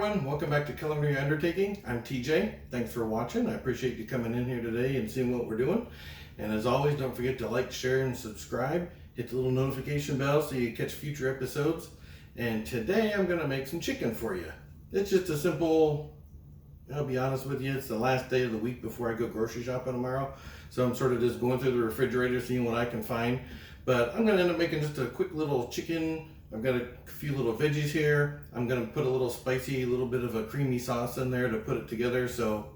everyone, welcome back to Culinary Undertaking. I'm TJ. Thanks for watching. I appreciate you coming in here today and seeing what we're doing. And as always, don't forget to like, share, and subscribe. Hit the little notification bell so you catch future episodes. And today I'm going to make some chicken for you. It's just a simple, I'll be honest with you, it's the last day of the week before I go grocery shopping tomorrow. So I'm sort of just going through the refrigerator, seeing what I can find. But I'm going to end up making just a quick little chicken. I've got a few little veggies here. I'm going to put a little spicy, little bit of a creamy sauce in there to put it together. So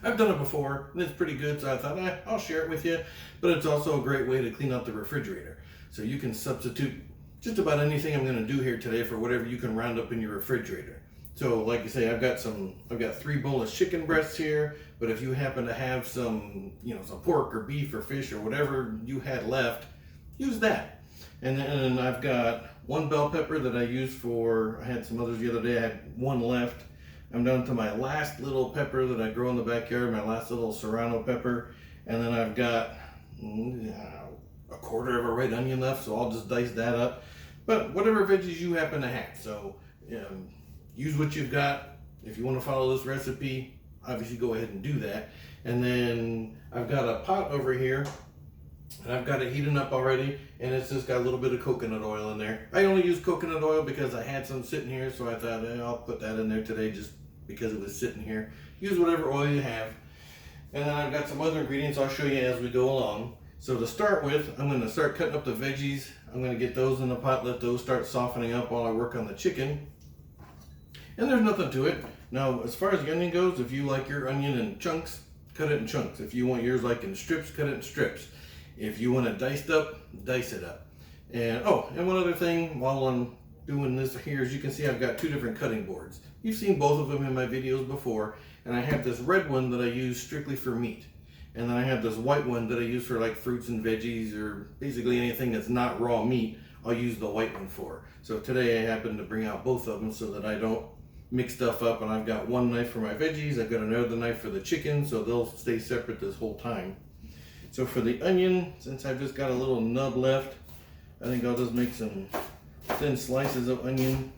I've done it before and it's pretty good. So I thought I'll share it with you. But it's also a great way to clean out the refrigerator. So you can substitute just about anything I'm going to do here today for whatever you can round up in your refrigerator. So like I say, I've got 3 boneless chicken breasts here, but if you happen to have some pork or beef or fish or whatever you had left, use that. And then I've got 1 bell pepper that I used I had some others the other day. I had 1 left. I'm down to my last little pepper that I grow in the backyard, my last little serrano pepper. And then I've got a quarter of a red onion left, so I'll just dice that up. But whatever veggies you happen to have. So use what you've got. If you want to follow this recipe, obviously go ahead and do that. And then I've got a pot over here. And I've got it heating up already, and it's just got a little bit of coconut oil in there. I only use coconut oil because I had some sitting here, so I thought I'll put that in there today just because it was sitting here. Use whatever oil you have. And then I've got some other ingredients I'll show you as we go along. So to start with, I'm going to start cutting up the veggies. I'm going to get those in the pot, let those start softening up while I work on the chicken. And there's nothing to it. Now, as far as the onion goes, if you like your onion in chunks, cut it in chunks. If you want yours like in strips, cut it in strips. If you want it diced up, dice it up. And one other thing while I'm doing this here, as you can see, I've got 2 different cutting boards. You've seen both of them in my videos before, and I have this red one that I use strictly for meat. And then I have this white one that I use for like fruits and veggies, or basically anything that's not raw meat, I'll use the white one for. So today I happen to bring out both of them so that I don't mix stuff up, and I've got 1 knife for my veggies, I've got another knife for the chicken, so they'll stay separate this whole time. So for the onion, since I've just got a little nub left, I think I'll just make some thin slices of onion.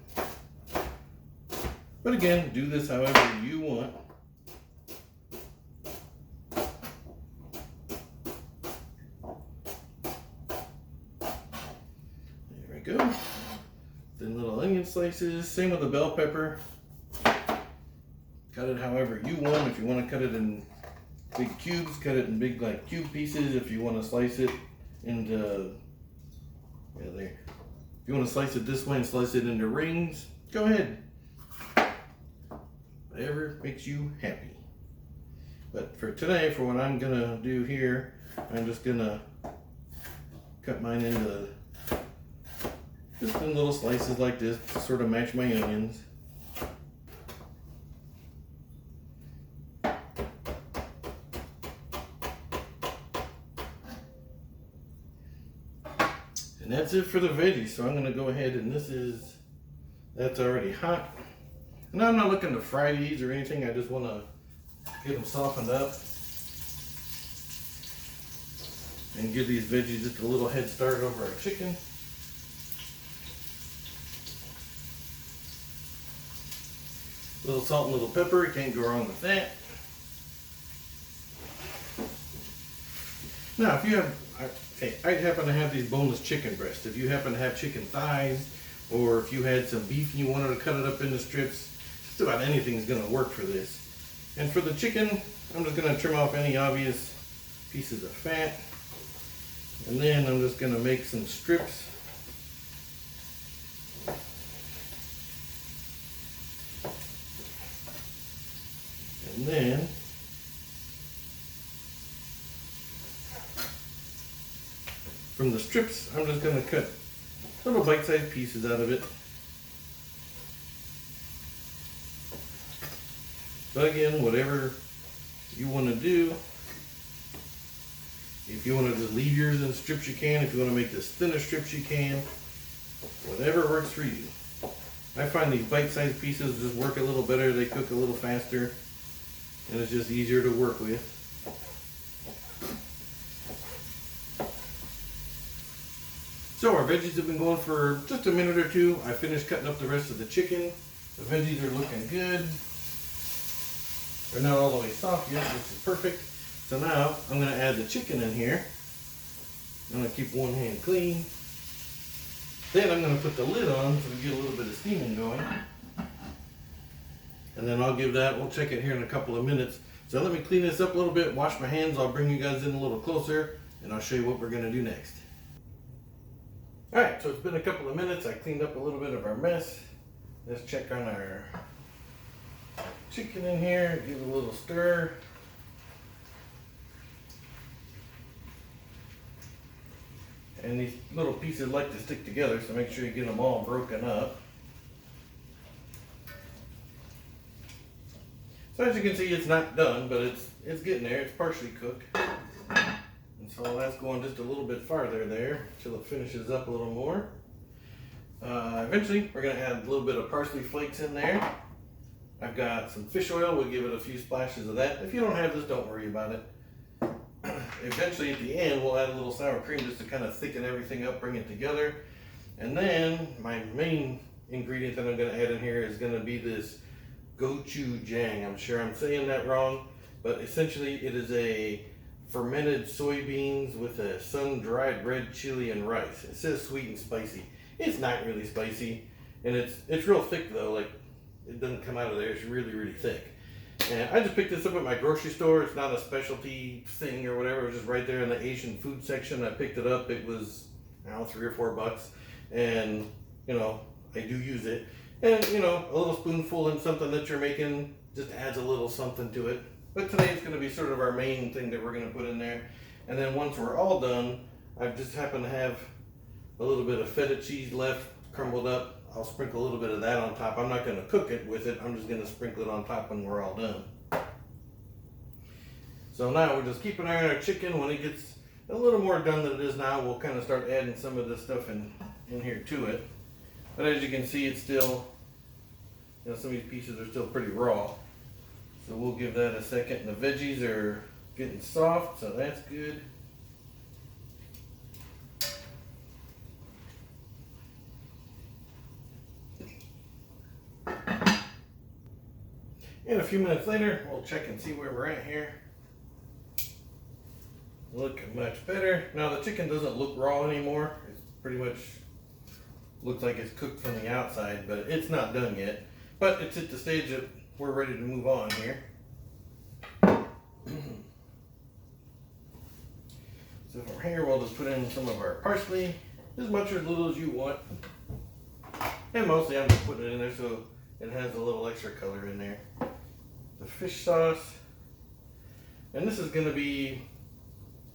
But again, do this however you want. There we go. Thin little onion slices. Same with the bell pepper. Cut it however you want. If you want to cut it in big cubes, cut it in big cube pieces. If you want to slice it into there. If you want to slice it this way and slice it into rings, go ahead. Whatever makes you happy. But for today, for what I'm gonna do here, I'm just gonna cut mine into just in little slices like this to sort of match my onions. And that's it for the veggies. So I'm going to go ahead and that's already hot. And I'm not looking to fry these or anything. I just want to get them softened up and give these veggies just a little head start over our chicken. A little salt and a little pepper. You can't go wrong with that. Now, if you have, I happen to have these boneless chicken breasts. If you happen to have chicken thighs, or if you had some beef and you wanted to cut it up into strips, just about anything is going to work for this. And for the chicken, I'm just going to trim off any obvious pieces of fat. And then I'm just going to make some strips. And then from the strips, I'm just going to cut little bite-sized pieces out of it. But again, whatever you want to do. If you want to just leave yours in strips, you can. If you want to make this thinner strips, you can. Whatever works for you. I find these bite-sized pieces just work a little better. They cook a little faster, and it's just easier to work with. So our veggies have been going for just a minute or two. I finished cutting up the rest of the chicken. The veggies are looking good. They're not all the way soft yet, which is perfect. So now I'm going to add the chicken in here. I'm going to keep one hand clean. Then I'm going to put the lid on so we get a little bit of steaming going. And then I'll give that, we'll check it here in a couple of minutes. So let me clean this up a little bit, wash my hands, I'll bring you guys in a little closer, and I'll show you what we're going to do next. Alright, so it's been a couple of minutes. I cleaned up a little bit of our mess. Let's check on our chicken in here, give it a little stir. And these little pieces like to stick together, so make sure you get them all broken up. So as you can see, it's not done, but it's getting there. It's partially cooked. And so that's going just a little bit farther there until it finishes up a little more. Eventually, we're going to add a little bit of parsley flakes in there. I've got some fish oil. We'll give it a few splashes of that. If you don't have this, don't worry about it. Eventually at the end we'll add a little sour cream just to kind of thicken everything up, bring it together. And then my main ingredient that I'm going to add in here is going to be this gochujang. I'm sure I'm saying that wrong, but essentially it is a fermented soybeans with a sun-dried red chili and rice. It says sweet and spicy. It's not really spicy, and it's real thick though. Like, it doesn't come out of there. It's really, really thick. And I just picked this up at my grocery store. It's not a specialty thing or whatever. It was just right there in the Asian food section. I picked it up. It was, I don't know, $3 or $4. And, you know, I do use it. And, you know, a little spoonful in something that you're making just adds a little something to it. But today it's going to be sort of our main thing that we're going to put in there. And then once we're all done, I just happen to have a little bit of feta cheese left, crumbled up. I'll sprinkle a little bit of that on top. I'm not going to cook it with it. I'm just going to sprinkle it on top when we're all done. So now we're just keeping an eye on our chicken. When it gets a little more done than it is now, we'll kind of start adding some of this stuff in here to it. But as you can see, it's still, you know, some of these pieces are still pretty raw. So we'll give that a second. And the veggies are getting soft, so that's good. And a few minutes later, we'll check and see where we're at here. Looking much better. Now the chicken doesn't look raw anymore. It's pretty much looks like it's cooked from the outside, but it's not done yet. But it's at the stage that we're ready to move on here. So from here, we'll just put in some of our parsley, as much or as little as you want. And mostly I'm just putting it in there so it has a little extra color in there. The fish sauce, and this is going to be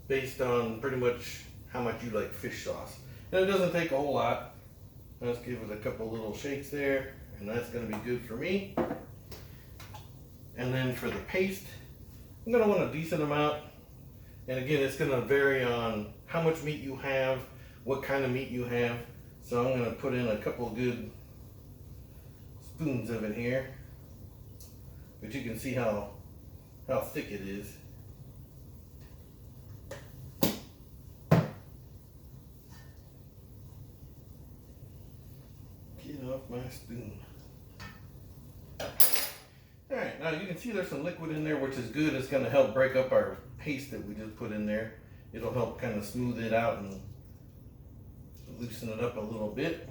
based on pretty much how much you like fish sauce. And it doesn't take a whole lot. Let's give it a couple little shakes there, and that's going to be good for me. And then for the paste, I'm going to want a decent amount. And again, it's going to vary on how much meat you have, what kind of meat you have. So I'm going to put in a couple good spoons of it here. But you can see how thick it is. Get off my spoon. Alright, now you can see there's some liquid in there, which is good. It's going to help break up our paste that we just put in there. It'll help kind of smooth it out and loosen it up a little bit.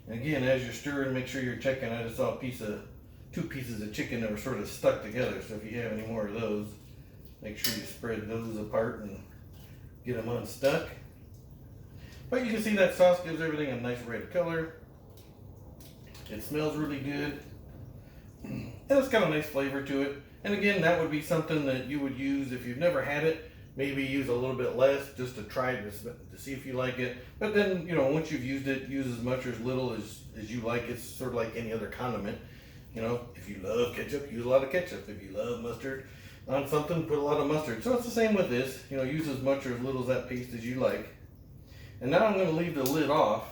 And again, as you're stirring, make sure you're checking. I just saw two pieces of chicken that were sort of stuck together. So if you have any more of those, make sure you spread those apart and get them unstuck. But you can see that sauce gives everything a nice red color. It smells really good. And it's got a nice flavor to it. And again, that would be something that you would use if you've never had it. Maybe use a little bit less just to try it to see if you like it. But then, you know, once you've used it, use as much or as little as you like. It's sort of like any other condiment. You know, if you love ketchup, use a lot of ketchup. If you love mustard on something, put a lot of mustard. So it's the same with this. You know, use as much or as little of that paste as you like. And now I'm going to leave the lid off.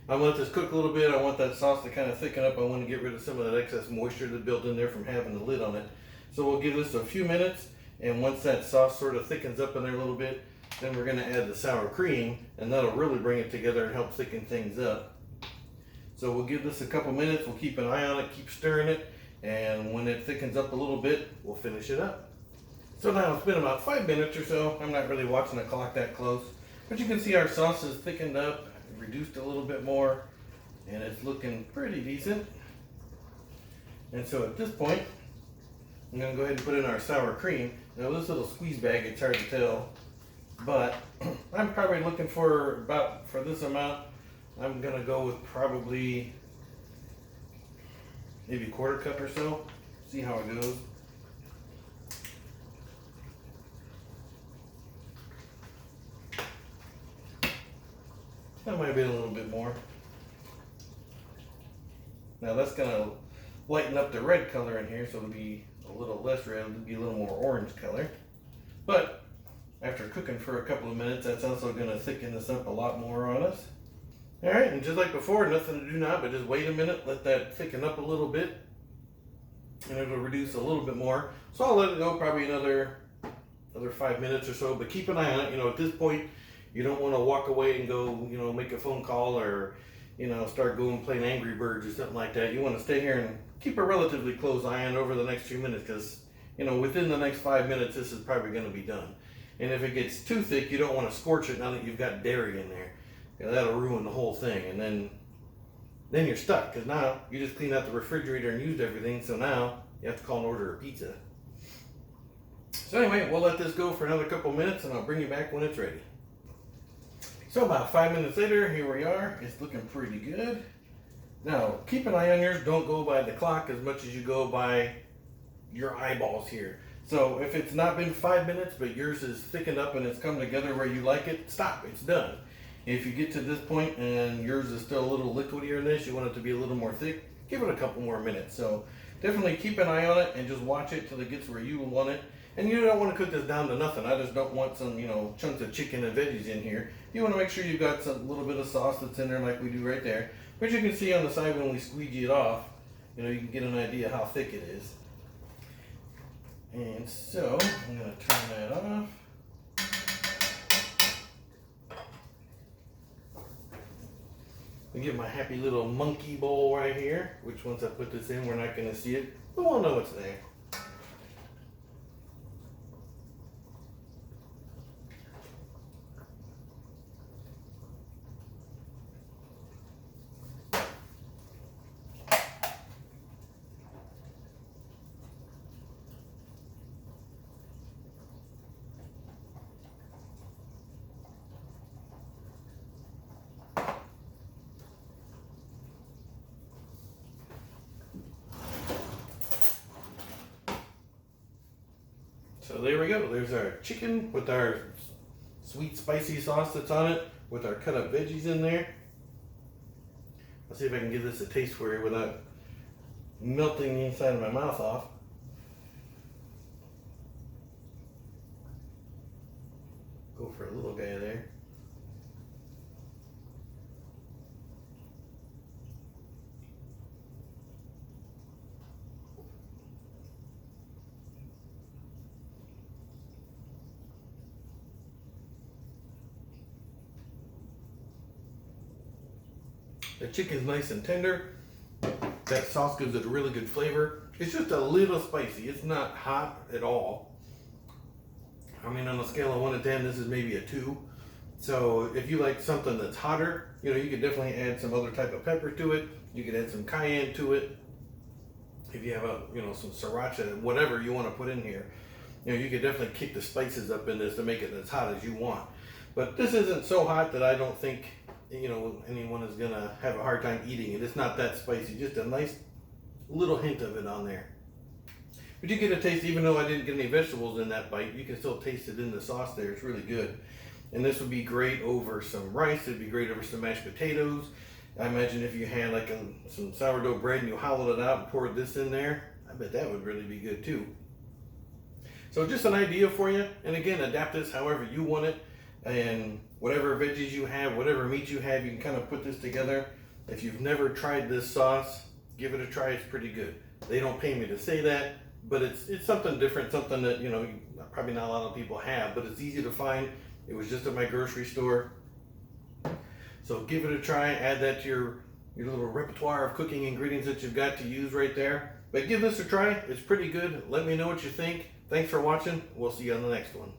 I'm going to let this cook a little bit. I want that sauce to kind of thicken up. I want to get rid of some of that excess moisture that built in there from having the lid on it. So we'll give this a few minutes. And once that sauce sort of thickens up in there a little bit, Then we're gonna add the sour cream, and that'll really bring it together and help thicken things up. So we'll give this a couple minutes, we'll keep an eye on it, keep stirring it, and when it thickens up a little bit, we'll finish it up. So now it's been about 5 minutes or so. I'm not really watching the clock that close, but you can see our sauce is thickened up, reduced a little bit more, and it's looking pretty decent. And so at this point, I'm gonna go ahead and put in our sour cream. Now this little squeeze bag, it's hard to tell, but I'm probably looking for for this amount, I'm gonna go with probably maybe 1/4 cup or so. See how it goes. That might be a little bit more. Now that's gonna lighten up the red color in here, so it'll be a little less red, it'll be a little more orange color. But after cooking for a couple of minutes, that's also gonna thicken this up a lot more on us. All right, and just like before, nothing to do now, but just wait a minute, let that thicken up a little bit, and it'll reduce a little bit more. So I'll let it go probably another 5 minutes or so, but keep an eye on it. You know, at this point, you don't want to walk away and go, you know, make a phone call or, you know, start going playing Angry Birds or something like that. You want to stay here and keep a relatively close eye on over the next few minutes, because, you know, within the next 5 minutes, this is probably going to be done. And if it gets too thick, you don't want to scorch it now that you've got dairy in there. That'll ruin the whole thing, and then you're stuck, because now you just cleaned out the refrigerator and used everything, so now you have to call and order a pizza. So anyway, we'll let this go for another couple minutes, and I'll bring you back when it's ready. So about 5 minutes later, here we are. It's looking pretty good. Now, keep an eye on yours. Don't go by the clock as much as you go by your eyeballs here. So if it's not been 5 minutes, but yours is thickened up and it's come together where you like it, stop. It's done. If you get to this point and yours is still a little liquidier than this, you want it to be a little more thick, give it a couple more minutes. So definitely keep an eye on it and just watch it till it gets where you want it. And you don't want to cook this down to nothing. I just don't want some, you know, chunks of chicken and veggies in here. You want to make sure you've got some little bit of sauce that's in there like we do right there. But you can see on the side when we squeegee it off, you know, you can get an idea how thick it is. And so I'm going to turn that off. I get my happy little monkey bowl right here, which once I put this in, we're not going to see it, but we'll know it's there. So there we go. There's our chicken with our sweet spicy sauce that's on it, with our cut up veggies in there. Let's see if I can give this a taste for you without melting the inside of my mouth off. Go for a little guy there. The chicken's nice and tender. That sauce gives it a really good flavor. It's just a little spicy. It's not hot at all. I mean, on a scale of 1 to 10, this is maybe a 2. So if you like something that's hotter, you know, you could definitely add some other type of pepper to it. You could add some cayenne to it. If you have some sriracha, whatever you want to put in here, you know, you could definitely kick the spices up in this to make it as hot as you want. But this isn't so hot that I don't think, you know, anyone is gonna have a hard time eating it. It's not that spicy, just a nice little hint of it on there. But you get a taste, even though I didn't get any vegetables in that bite, you can still taste it in the sauce there. It's really good. And this would be great over some rice. It'd be great over some mashed potatoes. I imagine if you had like some sourdough bread and you hollowed it out and poured this in there, I bet that would really be good too. So just an idea for you. And again, adapt this however you want it. And whatever veggies you have, whatever meat you have, you can kind of put this together. If you've never tried this sauce, give it a try. It's pretty good. They don't pay me to say that, but it's something different, something that, you know, probably not a lot of people have, but it's easy to find. It was just at my grocery store. So give it a try. Add that to your little repertoire of cooking ingredients that you've got to use right there. But give this a try. It's pretty good. Let me know what you think. Thanks for watching. We'll see you on the next one.